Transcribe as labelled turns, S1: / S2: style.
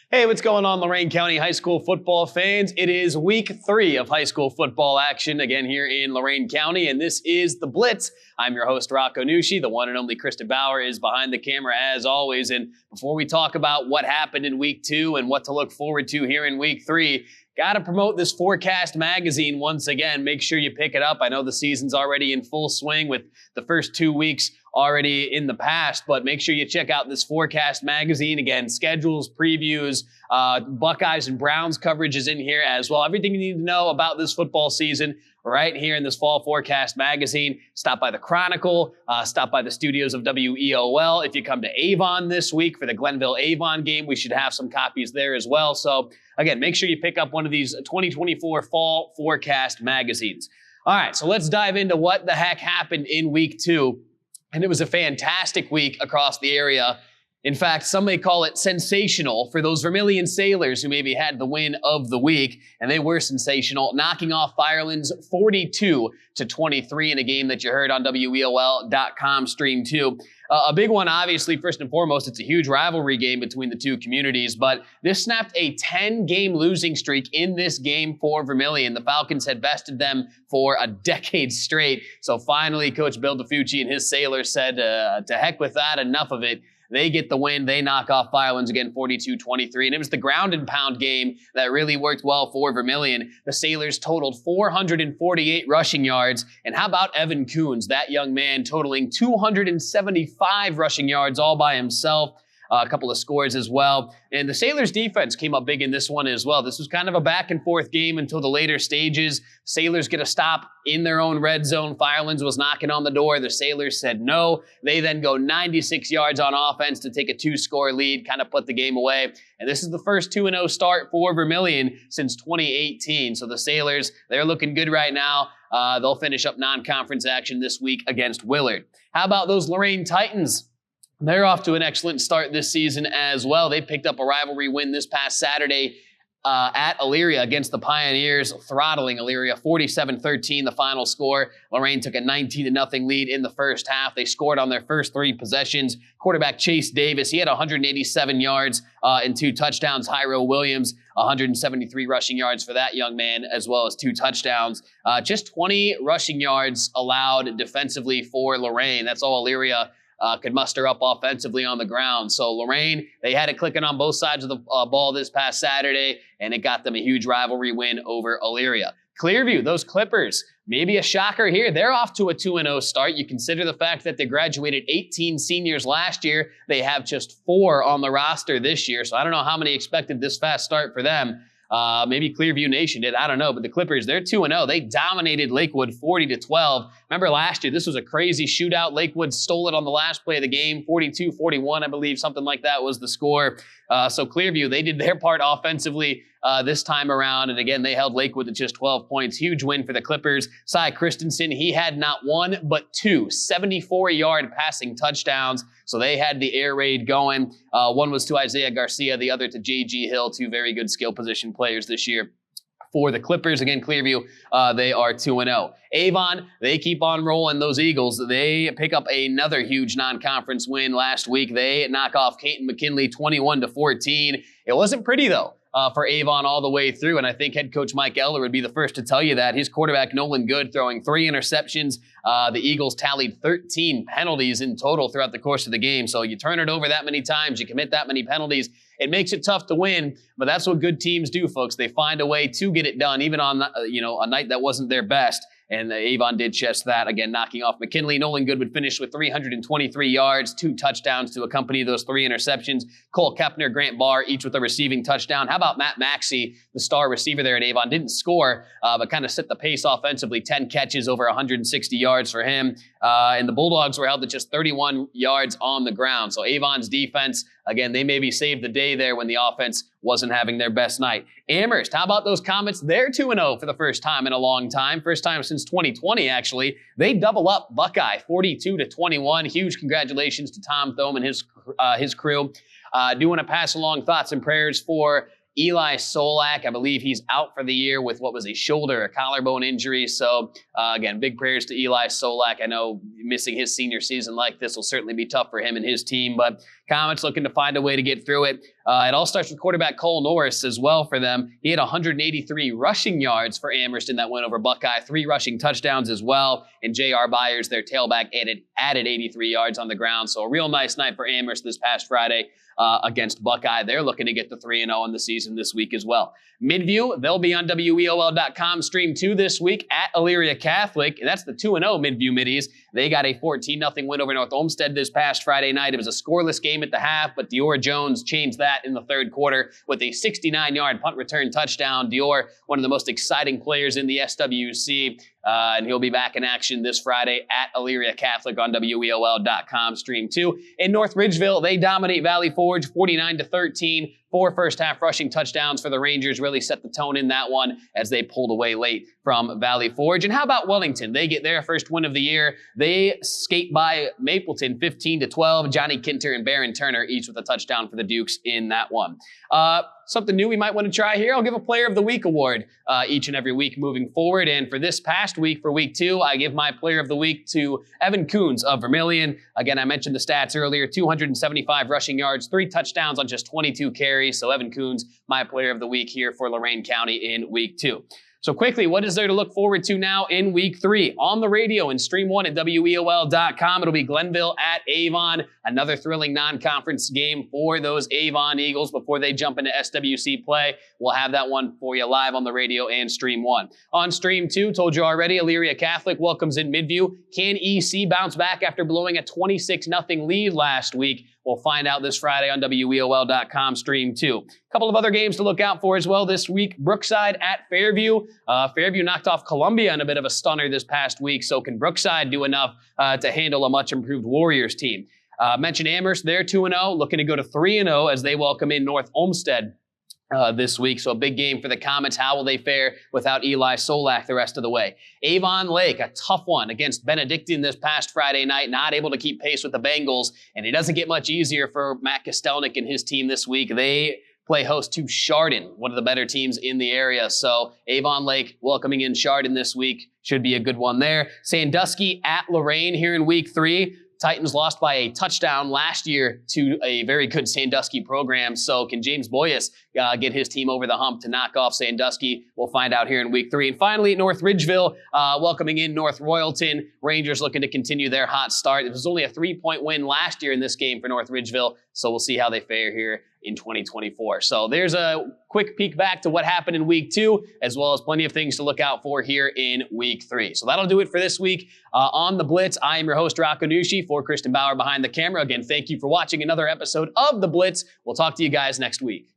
S1: Hey, what's going on, Lorain County high school football fans? It is week 3 of high school football action again here in Lorain County, and this is The Blitz. I'm your host, Rocco Nucci. The one and only Krista Bauer is behind the camera as always. And before we talk about what happened in week 2 and what to look forward to here in week 3, got to promote this Forecast magazine once again. Make sure you pick it up. I know the season's already in full swing with the first 2 weeks already in the past, but make sure you check out this Forecast magazine. Again, schedules, previews, Buckeyes and Browns coverage is in here as well. Everything you need to know about this football season right here in this Fall Forecast magazine. Stop by the Chronicle, stop by the studios of WEOL. If you come to Avon this week for the Glenville-Avon game, we should have some copies there as well. So again, make sure you pick up one of these 2024 Fall Forecast magazines. All right, so let's dive into what the heck happened in week 2. And it was a fantastic week across the area. In fact, some may call it sensational for those Vermilion Sailors who maybe had the win of the week, and they were sensational, knocking off Firelands 42-23 in a game that you heard on WEOL.com stream 2. A big one, obviously, first and foremost, it's a huge rivalry game between the two communities, but this snapped a 10-game losing streak in this game for Vermilion. The Falcons had bested them for a decade straight, so finally Coach Bill DeFucci and his Sailors said, to heck with that, enough of it. They get the win. They knock off Firelands again 42-23. And it was the ground and pound game that really worked well for Vermilion. The Sailors totaled 448 rushing yards. And how about Evan Coons, that young man totaling 275 rushing yards all by himself. A couple of scores as well. And the Sailors defense came up big in this one as well. This was kind of a back and forth game until the later stages. Sailors get a stop in their own red zone. Firelands was knocking on the door. The Sailors said no. They then go 96 yards on offense to take a 2-score lead, kind of put the game away. And this is the first 2-0 start for Vermilion since 2018. So the Sailors, they're looking good right now. They'll finish up non-conference action this week against Willard. How about those Lorain Titans? They're off to an excellent start this season as well. They picked up a rivalry win this past Saturday at Elyria against the Pioneers, throttling Elyria 47-13, the final score. Lorain took a 19-0 lead in the first half. They scored on their first 3 possessions. Quarterback Chase Davis, he had 187 yards and 2 touchdowns. Hyro Williams, 173 rushing yards for that young man, as well as 2 touchdowns. Just 20 rushing yards allowed defensively for Lorain. That's all Elyria could muster up offensively on the ground. So Lorain, they had it clicking on both sides of the ball this past Saturday, and it got them a huge rivalry win over Elyria. Clearview, those Clippers, maybe a shocker here. They're off to a 2-0 start. You consider the fact that they graduated 18 seniors last year. They have just 4 on the roster this year, so I don't know how many expected this fast start for them. Maybe Clearview Nation did. I don't know. But the Clippers, they're 2-0. They dominated Lakewood 40-12. Remember last year, this was a crazy shootout. Lakewood stole it on the last play of the game, 42-41, I believe, something like that was the score. So Clearview, they did their part offensively this time around. And again, they held Lakewood to just 12 points. Huge win for the Clippers. Cy Christensen, he had not 1, but 2 74-yard passing touchdowns. So they had the air raid going. One was to Isaiah Garcia, the other to J.G. Hill, 2 very good skill position players this year. For the Clippers, again, Clearview, they are 2-0. Avon, they keep on rolling those Eagles. They pick up another huge non-conference win last week. They knock off Caton McKinley 21-14. It wasn't pretty, though, for Avon all the way through, and I think head coach Mike Eller would be the first to tell you that. His quarterback, Nolan Good, throwing 3 interceptions. The Eagles tallied 13 penalties in total throughout the course of the game. So you turn it over that many times, you commit that many penalties, it makes it tough to win, but that's what good teams do, folks. They find a way to get it done, even on a night that wasn't their best. And Avon did just that, again, knocking off McKinley. Nolan Good would finish with 323 yards, 2 touchdowns to accompany those 3 interceptions. Cole Kepner, Grant Barr, each with a receiving touchdown. How about Matt Maxey, the star receiver there at Avon? Didn't score, but kind of set the pace offensively. 10 catches, over 160 yards for him. And the Bulldogs were held to just 31 yards on the ground. So Avon's defense, again, they maybe saved the day there when the offense wasn't having their best night. Amherst, how about those Comets? They're 2-0 for the first time in a long time. First time since 2020, actually. They double up Buckeye 42-21. Huge congratulations to Tom Thome and his crew. Do want to pass along thoughts and prayers for Eli Solak. I believe he's out for the year with what was a shoulder, a collarbone injury. So, again, big prayers to Eli Solak. I know missing his senior season like this will certainly be tough for him and his team, but Comets looking to find a way to get through it. It all starts with quarterback Cole Norris as well for them. He had 183 rushing yards for Amherst in that win over Buckeye, 3 rushing touchdowns as well. And J.R. Byers, their tailback, added 83 yards on the ground. So a real nice night for Amherst this past Friday against Buckeye. They're looking to get to 3-0 in the season this week as well. Midview, they'll be on WEOL.com stream 2 this week at Elyria Catholic. That's the 2-0 Midview Middies. They got a 14-0 win over North Olmsted this past Friday night. It was a scoreless game at the half, but Dior Jones changed that in the third quarter with a 69-yard punt return touchdown. Dior, one of the most exciting players in the SWC, and he'll be back in action this Friday at Elyria Catholic on WEOL.com stream 2. In North Ridgeville, they dominate Valley Forge 49-13. 4 first-half rushing touchdowns for the Rangers really set the tone in that one as they pulled away late from Valley Forge. And how about Wellington? They get their first win of the year. They skate by Mapleton 15-12. Johnny Kinter and Barron Turner each with a touchdown for the Dukes in that one. Something new we might want to try here. I'll give a Player of the Week award each and every week moving forward. And for this past week, for week 2, I give my Player of the Week to Evan Coons of Vermilion. Again, I mentioned the stats earlier, 275 rushing yards, 3 touchdowns on just 22 carries. So Evan Coons, my Player of the Week here for Lorain County in week 2. So quickly, what is there to look forward to now in week 3? On the radio and stream 1 at WEOL.com, it'll be Glenville at Avon. Another thrilling non-conference game for those Avon Eagles before they jump into SWC play. We'll have that one for you live on the radio and stream 1. On stream 2, told you already, Elyria Catholic welcomes in Midview. Can EC bounce back after blowing a 26-0 lead last week? We'll find out this Friday on WEOL.com stream 2. A couple of other games to look out for as well this week. Brookside at Fairview. Fairview knocked off Columbia in a bit of a stunner this past week, so can Brookside do enough to handle a much improved Warriors team? Mentioned Amherst, they're 2-0, looking to go to 3-0 as they welcome in North Olmsted this week. So a big game for the Comets. How will they fare without Eli Solak the rest of the way? Avon Lake, a tough one against Benedictine this past Friday night, not able to keep pace with the Bengals, and it doesn't get much easier for Matt Kostelnik and his team this week. They play host to Chardon, one of the better teams in the area. So Avon Lake welcoming in Chardon this week should be a good one there. Sandusky at Lorain here in week 3. Titans lost by a touchdown last year to a very good Sandusky program. So can James Boyas get his team over the hump to knock off Sandusky? We'll find out here in week 3. And finally, North Ridgeville welcoming in North Royalton. Rangers looking to continue their hot start. It was only a 3-point win last year in this game for North Ridgeville. So we'll see how they fare here in 2024. So there's a quick peek back to what happened in week 2, as well as plenty of things to look out for here in week 3. So that'll do it for this week on The Blitz. I am your host, Rocco Nushi, for Kristen Bauer behind the camera. Again, thank you for watching another episode of The Blitz. We'll talk to you guys next week.